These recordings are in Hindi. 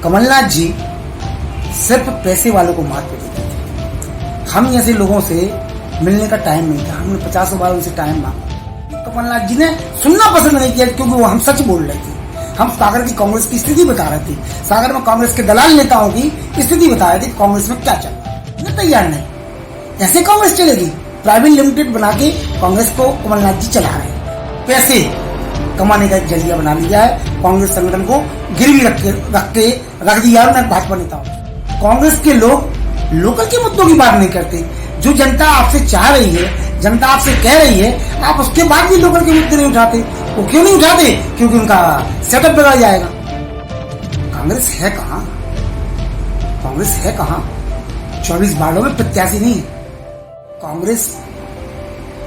कमलनाथ जी सिर्फ पैसे वालों को महत्व देते थे। हम जैसे लोगों से मिलने का टाइम नहीं था। हमने 50 बार उनसे टाइम मांगा। कमलनाथ जी ने सुनना पसंद नहीं किया क्योंकि वो हम सच बोल रहे थे। हम सागर की कांग्रेस की स्थिति बता रहे थे। सागर में कांग्रेस के दलाल नेताओं की स्थिति बता रहे थे कांग्रेस में क्या चल रहा है। तैयार नहीं, ऐसे कांग्रेस चलेगी। प्राइवेट लिमिटेड बना के कांग्रेस को कमलनाथ जी चला रहे हैं। पैसे कमाने का एक जरिया बना लिया है। कांग्रेस संगठन को गिरवी रख दिया उन्होंने भाजपा नेताओं। कांग्रेस के लोग लोकल के मुद्दों की बात नहीं करते। जो जनता आपसे चाह रही है, जनता आपसे कह रही है, आप उसके बाद भी लोकल के मुद्दे नहीं उठाते। वो क्यों नहीं उठाते? क्योंकि उनका सेटअप बिगड़ जाएगा। कांग्रेस है कहाँ? कांग्रेस है कहाँ? 24 वार्डों में प्रत्याशी नहीं है। कांग्रेस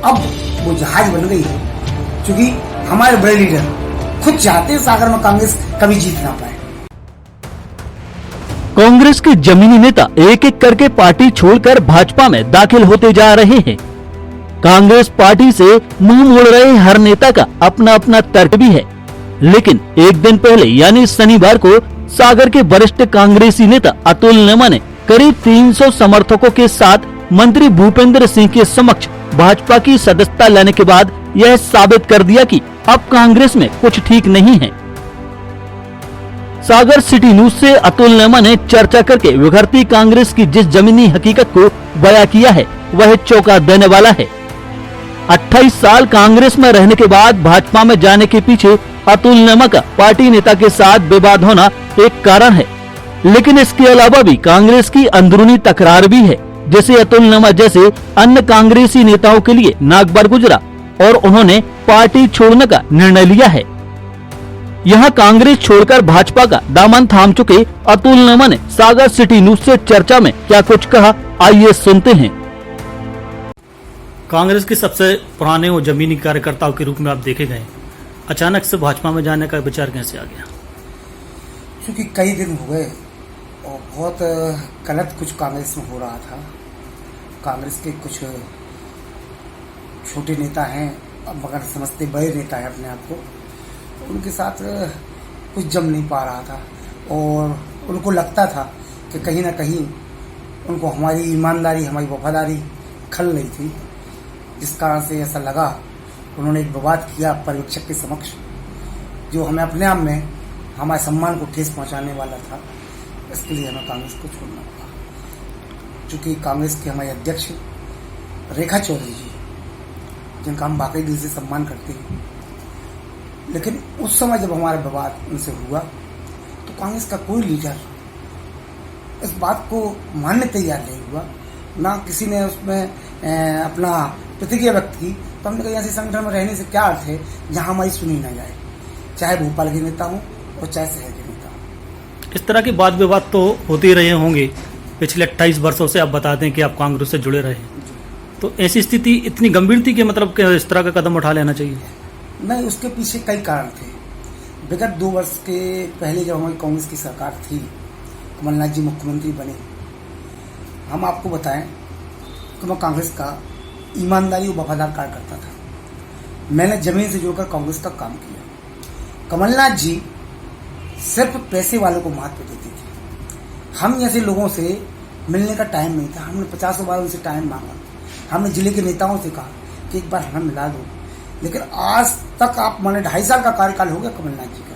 अब वो जहाज बन गई है क्योंकि हमारे बड़े लीडर खुद चाहते हैं सागर में कांग्रेस कभी जीत ना पाए। कांग्रेस के जमीनी नेता एक एक करके पार्टी छोड़कर भाजपा में दाखिल होते जा रहे हैं। कांग्रेस पार्टी से मुंह मोड़ रहे हर नेता का अपना अपना तर्क भी है, लेकिन एक दिन पहले यानी शनिवार को सागर के वरिष्ठ कांग्रेसी नेता अतुल नेमा ने करीब 300 समर्थकों के साथ मंत्री भूपेंद्र सिंह के समक्ष भाजपा की सदस्यता लेने के बाद यह साबित कर दिया कि अब कांग्रेस में कुछ ठीक नहीं है। सागर सिटी न्यूज से अतुल नेमा ने चर्चा करके विघटती कांग्रेस की जिस जमीनी हकीकत को बयां किया है वह चौंका देने वाला है। 28 साल कांग्रेस में रहने के बाद भाजपा में जाने के पीछे अतुल नेमा का पार्टी नेता के साथ विवाद होना एक कारण है, लेकिन इसके अलावा भी कांग्रेस की अंदरूनी तकरार भी है, जिसे अतुल नेमा जैसे अन्य कांग्रेसी नेताओं के लिए नागबार गुजरा और उन्होंने पार्टी छोड़ने का निर्णय लिया है। यहाँ कांग्रेस छोड़कर भाजपा का दामन थाम चुके अतुल नेमा ने सागर सिटी न्यूज से चर्चा में क्या कुछ कहा, आइए सुनते हैं। कांग्रेस के सबसे पुराने और जमीनी कार्यकर्ताओं के रूप में आप देखे गए, अचानक से भाजपा में जाने का विचार कैसे आ गया? क्योंकि कई दिन हो गए और बहुत गलत कुछ कांग्रेस में हो रहा था। कांग्रेस के कुछ छोटे नेता हैं, मगर समझते बड़े नेता हैं अपने आप को, उनके साथ कुछ जम नहीं पा रहा था और उनको लगता था कि कहीं ना कहीं उनको हमारी ईमानदारी, हमारी वफादारी खल रही थी, जिस कारण से ऐसा लगा। उन्होंने एक विवाद किया पर्यवेक्षक के समक्ष, जो हमें अपने आप में हमारे सम्मान को ठेस पहुंचाने वाला था। इसके लिए हमें कांग्रेस को छोड़ना पड़ा। चूँकि कांग्रेस के हमारे अध्यक्ष रेखा चौधरी जी, जिनका हम वाकई दिल से सम्मान करते हैं, लेकिन उस समय जब हमारा विवाद उनसे हुआ तो कांग्रेस का कोई लीडर इस बात को मानने तैयार नहीं हुआ, ना किसी ने उसमें अपना प्रतिक्रिया व्यक्त की। तो हमने कहा ऐसे संगठन में रहने से क्या अर्थ है जहां हमारी सुनी ना जाए, चाहे भोपाल के नेता हो और चाहे शहर के नेता हो। इस तरह के वाद विवाद तो होते ही रहे होंगे। पिछले 28 वर्षों से आप बताते हैं कि आप कांग्रेस से जुड़े रहे, तो ऐसी स्थिति इतनी गंभीर थी कि मतलब कि इस तरह का कदम उठा लेना चाहिए? नहीं, उसके पीछे कई कारण थे। विगत 2 वर्ष के पहले जब हमारी कांग्रेस की सरकार थी, कमलनाथ जी मुख्यमंत्री बने, हम आपको बताएं कि मैं कांग्रेस का ईमानदारी और वफादार कार्यकर्ता था। मैंने जमीन से जुड़कर कांग्रेस का काम किया। कमलनाथ जी सिर्फ पैसे वालों को महत्व देते थे। हम जैसे लोगों से मिलने का टाइम नहीं था। हमने 50 बार उनसे टाइम मांगा। हमने जिले के नेताओं से कहा कि एक बार हमें मिला दो, लेकिन आज तक आप माने 2.5 साल का कार्यकाल हो गया कमलनाथ जी का।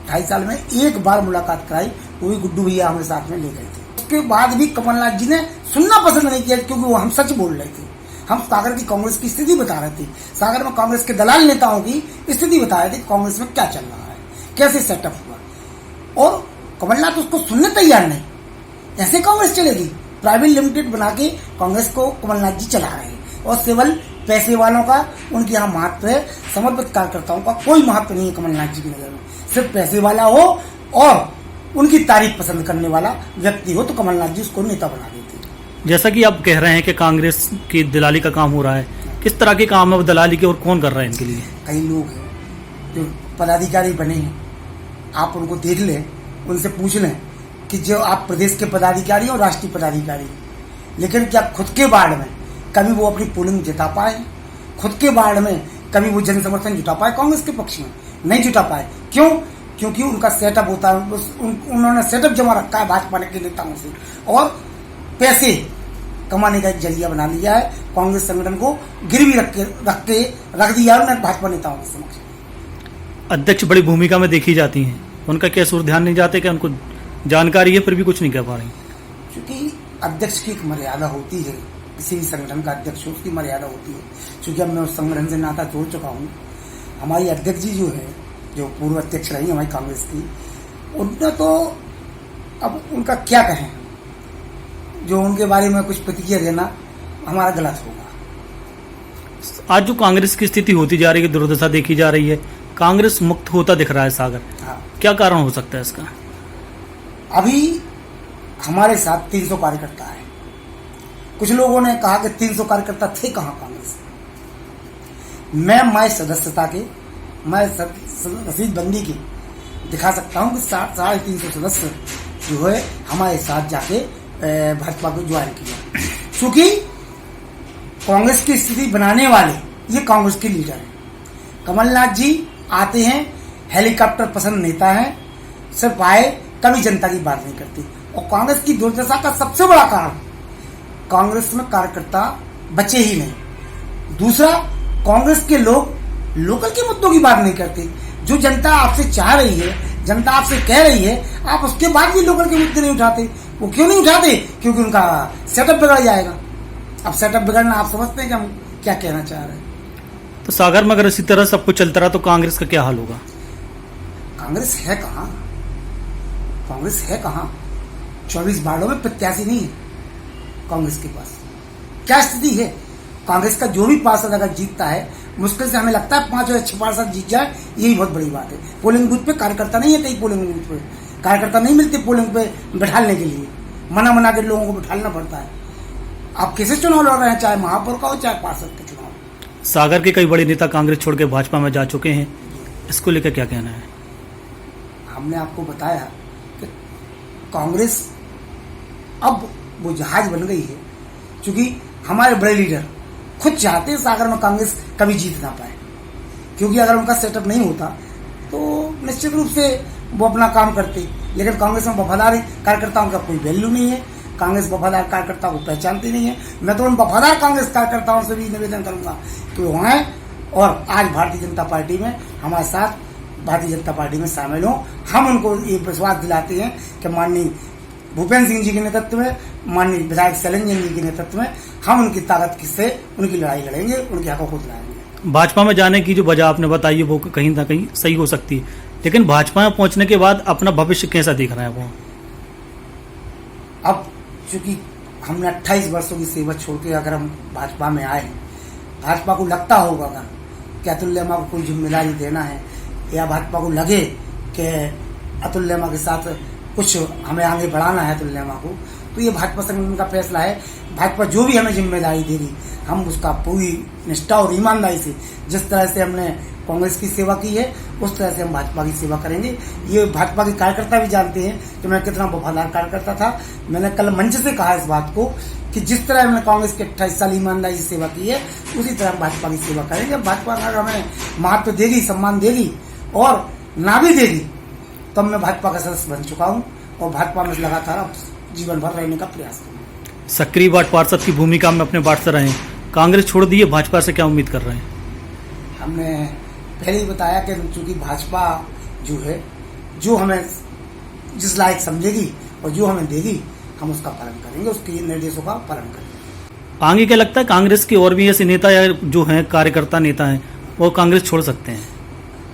2.5 साल में एक बार मुलाकात कराई, वो भी गुड्डू भैया हमारे साथ में ले गए थे। उसके बाद भी कमलनाथ जी ने सुनना पसंद नहीं किया क्योंकि वो हम सच बोल रहे थे। हम सागर की कांग्रेस की स्थिति बता रहे थे। सागर में कांग्रेस के दलाल नेताओं की स्थिति बता रहे थे, कांग्रेस में क्या चल रहा है, कैसे सेटअप हुआ, और कमलनाथ उसको सुनने तैयार नहीं। ऐसे कांग्रेस चलेगी? प्राइवेट लिमिटेड बना के कांग्रेस को कमलनाथ जी चला रहे हैं और केवल पैसे वालों का उनके यहाँ महत्व है। समर्पित कार्यकर्ताओं का कोई महत्व नहीं है कमलनाथ जी की नजर में। सिर्फ पैसे वाला हो और उनकी तारीफ पसंद करने वाला व्यक्ति हो तो कमलनाथ जी उसको नेता बना देते। जैसा कि आप कह रहे हैं कि कांग्रेस की दलाली का काम हो रहा है, किस तरह के काम है वो दलाली के और कौन कर रहा है इनके लिए? कई लोग हैं जो पदाधिकारी बने हैं, आप उनको देख लें, उनसे पूछ लें कि जो आप प्रदेश के पदाधिकारी और राष्ट्रीय पदाधिकारी, लेकिन क्या खुद के वार्ड में कभी वो अपनी पोलिंग जिता पाए? खुद के वार्ड में कभी वो जन समर्थन जुटा पाए? कांग्रेस के पक्ष में नहीं जुटा पाए। क्यों? क्योंकि उनका सेटअप होता है, उन्होंने सेटअप जमा रखा है भाजपा के नेताओं से और पैसे कमाने का एक जरिया बना लिया है। कांग्रेस संगठन को गिरवी रख दिया उन्होंने भाजपा नेताओं के समक्ष। अध्यक्ष बड़ी भूमिका में देखी जाती हैं, उनका क्या सुर ध्यान नहीं जाते? क्या उनको जानकारी है फिर भी कुछ नहीं कह पा रही? क्योंकि अध्यक्ष की एक मर्यादा होती है, किसी भी संगठन का अध्यक्ष उसकी मर्यादा होती है। क्योंकि अब मैं उस संगठन से नाता जोड़ चुका हूँ। हमारी अध्यक्ष जी जो है, जो पूर्व अध्यक्ष रही हमारी कांग्रेस की, उनका तो अब उनका क्या कहें, जो उनके बारे में कुछ प्रतिक्रिया देना हमारा गलत होगा। आज जो कांग्रेस की स्थिति होती जा रही है, दुर्दशा देखी जा रही है, कांग्रेस मुक्त होता दिख रहा है सागर, हाँ। क्या कारण हो सकता है इसका? अभी हमारे साथ 300 कार्यकर्ता है। कुछ लोगों ने कहा कि 300 कार्यकर्ता थे कहाँ कांग्रेस में। मैं सदस्यता के, मैं रसीद बंदी की दिखा सकता हूँ कि 350 सदस्य जो है हमारे साथ जाके भाजपा को ज्वाइन किया। क्योंकि कांग्रेस की स्थिति बनाने वाले ये कांग्रेस के लीडर हैं। कमलनाथ जी आते हैं, हेलीकॉप्टर पसंद नेता है, सिर्फ आए, कभी जनता की बात नहीं करती। और कांग्रेस की दुर्दशा का सबसे बड़ा कारण कांग्रेस में कार्यकर्ता बचे ही नहीं। दूसरा, कांग्रेस के लोग लोकल के मुद्दों की बात नहीं करते। जो जनता आपसे चाह रही है, जनता आपसे कह रही है, आप उसके बाद भी लोकल के मुद्दे नहीं उठाते। वो क्यों नहीं उठाते? क्योंकि उनका सेटअप बिगड़ जाएगा। अब सेटअप बिगड़ना आप समझते हैं कि हम क्या कहना चाह रहे हैं। तो सागर में अगर इसी तरह सब कुछ चलता रहा तो कांग्रेस का क्या हाल होगा? कांग्रेस है कहाँ? कांग्रेस है कहाँ? 24 वार्डों में प्रत्याशी नहीं है कांग्रेस के पास। क्या स्थिति है? कांग्रेस का जो भी पार्षद अगर जीतता है, मुश्किल से हमें लगता है 5 या 6 पार्षद जीत जाए, यही बहुत बड़ी बात है। पोलिंग बूथ पे कार्यकर्ता नहीं है, कई पोलिंग बूथ पे कार्यकर्ता नहीं मिलते पोलिंग पे बैठाने के लिए, मना के लोगों को बैठाना पड़ता है। आप कैसे चुनाव लड़ रहे हैं, चाहे महापौर का हो चाहे पार्षद का चुनाव। सागर के कई बड़े नेता कांग्रेस छोड़ के भाजपा में जा चुके हैं, इसको लेकर क्या कहना है? हमने आपको बताया कि कांग्रेस अब वो जहाज बन गई है। क्योंकि हमारे बड़े लीडर खुद चाहते हैं सागर में कांग्रेस कभी जीत ना पाए। क्योंकि अगर उनका सेटअप नहीं होता तो निश्चित रूप से वो अपना काम करते। लेकिन कांग्रेस में वफादार कार्यकर्ताओं का कोई वैल्यू नहीं है। कांग्रेस वफादार कार्यकर्ता को पहचानती नहीं है। मैं तो उन वफादार कांग्रेस कार्यकर्ताओं से भी निवेदन करूंगा कि वो आए और आज भारतीय जनता पार्टी में हमारे साथ भारतीय जनता पार्टी में शामिल हों। हम उनको ये विश्वास दिलाते हैं कि माननीय भूपेंद्र सिंह जी के नेतृत्व में, माननीय विधायक शैलेंद्र जी के नेतृत्व में हम उनकी ताकत से उनकी लड़ाई लड़ेंगे, उनके हकों को दिलाएंगे। भाजपा में जाने की जो वजह आपने बताई है वो कहीं ना कहीं सही हो सकती है, लेकिन भाजपा में पहुंचने के बाद अपना भविष्य कैसा दिख रहा है वो? अब चूंकि हमने 28 वर्षों की सेवा छोड़ के अगर हम भाजपा में आए, भाजपा को लगता होगा अगर कि अतुल लेमा को कोई जिम्मेदारी देना है, या भाजपा को लगे कि अतुल लेमा के साथ कुछ हमें आगे बढ़ाना है अतुल लेमा को, तो ये भाजपा संगठन का फैसला है। भाजपा जो भी हमें जिम्मेदारी देगी हम उसका पूरी निष्ठा और ईमानदारी से, जिस तरह से हमने कांग्रेस की सेवा की है उस तरह से हम भाजपा की सेवा करेंगे। ये भाजपा के कार्यकर्ता भी जानते हैं कि मैं कितना वफादार कार्यकर्ता था। मैंने कल मंच से कहा इस बात को कि जिस तरह हमने कांग्रेस के 28 साल ईमानदारी से सेवा की है उसी तरह भाजपा की सेवा करेंगे। भाजपा अगर हमें महत्व देगी, सम्मान देगी और ना भी देगी, तब मैं भाजपा का सदस्य बन चुका हूँ और भाजपा में लगातार जीवन भर रहने का प्रयास करूँगा। सक्रिय वार्ड पार्षद की भूमिका में अपने वार्ड से रहे, कांग्रेस छोड़ दिए, भाजपा से क्या उम्मीद कर रहे हैं? हमने पहले ही बताया कि चूंकि भाजपा जो है, जो हमें जिस लायक समझेगी और जो हमें देगी हम उसका पालन करेंगे, उसके निर्देशों का पालन करेंगे। आगे क्या लगता है कांग्रेस के और भी ऐसे नेता या जो हैं कार्यकर्ता नेता हैं वो कांग्रेस छोड़ सकते हैं?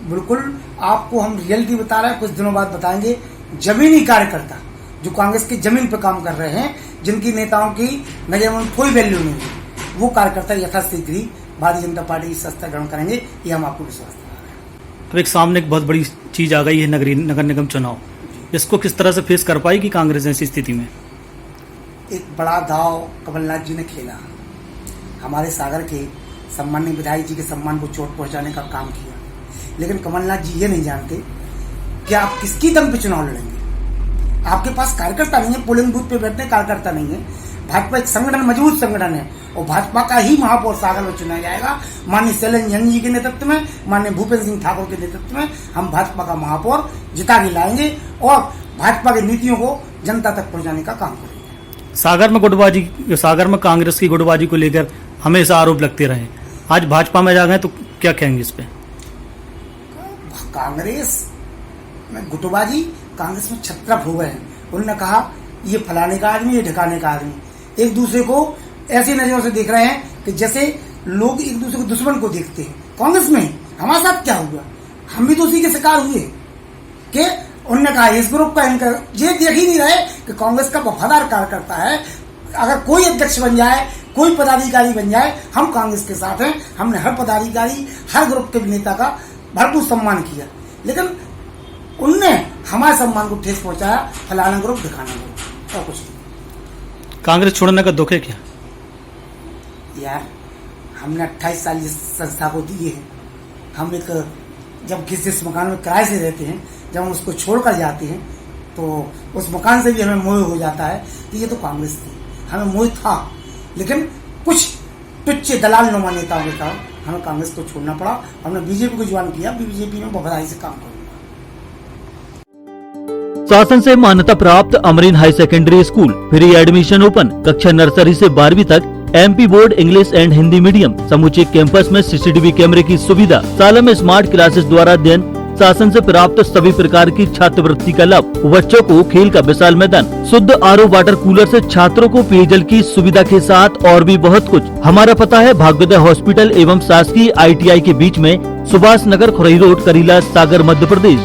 बिल्कुल, आपको हम रियलिटी बता रहे हैं, कुछ दिनों बाद बताएंगे। जमीनी कार्यकर्ता जो कांग्रेस की जमीन पर काम कर रहे हैं, जिनकी नेताओं की नजर में कोई वैल्यू नहीं है, वो कार्यकर्ता यथाशीघ्र ही भारतीय जनता पार्टी की सत्ता ग्रहण करेंगे, ये हम आपको विश्वास दिला रहे हैं। अब एक सामने एक बहुत बड़ी चीज आ गई है, नगर निगम चुनाव, इसको किस तरह से फेस कर पाएगी कांग्रेस ऐसी स्थिति में? एक बड़ा दाव कमलनाथ जी ने खेला, हमारे सागर के सम्माननीय विधायक जी के सम्मान को चोट पहुंचाने का काम किया। लेकिन कमलनाथ जी ये नहीं जानते कि आप किसकी दम पे चुनाव लड़ेंगे। आपके पास कार्यकर्ता नहीं है, पोलिंग बूथ पे बैठने कार्यकर्ता नहीं है। भाजपा एक संगठन, मजबूत संगठन है और भाजपा का ही महापौर सागर में चुना जाएगा। माननीय शैलेंद्र जैन जी के नेतृत्व में, माननीय भूपेंद्र सिंह ठाकुर के नेतृत्व में हम भाजपा का महापौर जिता के लाएंगे और भाजपा की नीतियों को जनता तक पहुंचाने का काम करेंगे। सागर में कांग्रेस की गुटबाजी को लेकर हमेशा आरोप लगते रहे, आज भाजपा में जा गए तो क्या कहेंगे इस पे? कांग्रेस में गुटबाजी, कांग्रेस में छत्रप हो गए हैं। उन्होंने कहा ये फलाने का आदमी, ये ढकाने का आदमी, एक दूसरे को ऐसी नजरों से देख रहे हैं कि जैसे लोग एक दूसरे को दुश्मन को देखते हैं। कांग्रेस में हमारे साथ क्या हुआ, हम भी तो उसी के शिकार हुए कि उन्होंने कहा इस ग्रुप का, इनका, ये देख ही नहीं रहे कि कांग्रेस का वफादार कार्यकर्ता है। अगर कोई अध्यक्ष बन जाए, कोई पदाधिकारी बन जाए, हम कांग्रेस के साथ हैं। हमने हर पदाधिकारी, हर ग्रुप के नेता का भरपूर सम्मान किया, लेकिन उनने हमारे सम्मान को ठेस पहुंचाया, फलाना ग्रुप, दिखाना ग्रुप, और कुछ नहीं। कांग्रेस छोड़ने का दुख है क्या? यार हमने 28 साल इस संस्था को दिए हैं। हम एक, जब जिस मकान में किराए से रहते हैं, जब हम उसको छोड़कर जाते हैं तो उस मकान से भी हमें मोह हो जाता है कि ये तो कांग्रेस थी, हमें मोह था, लेकिन कुछ तुच्छ दलाल नुमा नेताओं के कारण हमें कांग्रेस को छोड़ना पड़ा। हमने बीजेपी को ज्वाइन किया, बीजेपी में वफादारी से काम करूंगा। शासन से मान्यता प्राप्त Amreen high secondary school, free admission open, कक्षा नर्सरी से 12वीं तक, MP board English and Hindi medium, समूचे कैंपस में CCTV कैमरे की सुविधा, शाला में स्मार्ट क्लासेस द्वारा अध्ययन, शासन से प्राप्त सभी प्रकार की छात्रवृत्ति का लाभ, बच्चों को खेल का विशाल मैदान, शुद्ध RO वाटर कूलर से छात्रों को पेयजल की सुविधा के साथ और भी बहुत कुछ। हमारा पता है भाग्योदय हॉस्पिटल एवं शासकीय ITI के बीच में, सुभाष नगर, खुरई रोड, करीला, सागर, मध्य प्रदेश।